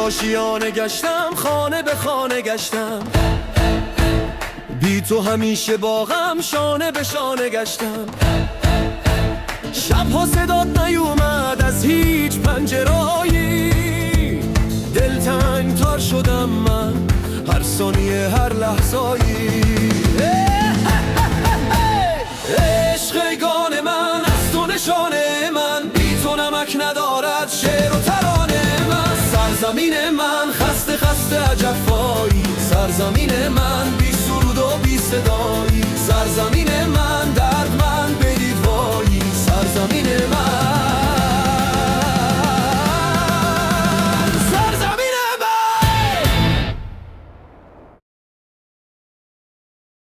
آشیانه گشتم، خانه به خانه گشتم، بی تو همیشه با غم شانه به شانه گشتم. شبها صدات نیومد از هیچ پنجرایی، دلتنگ تر شدم من هر ثانیه هر لحظایی. عشقگان من از تو نشانه من، بی تو نمک ندارد شعر و ترانه من. سرزمین من خسته خسته عجب فایی، سرزمین من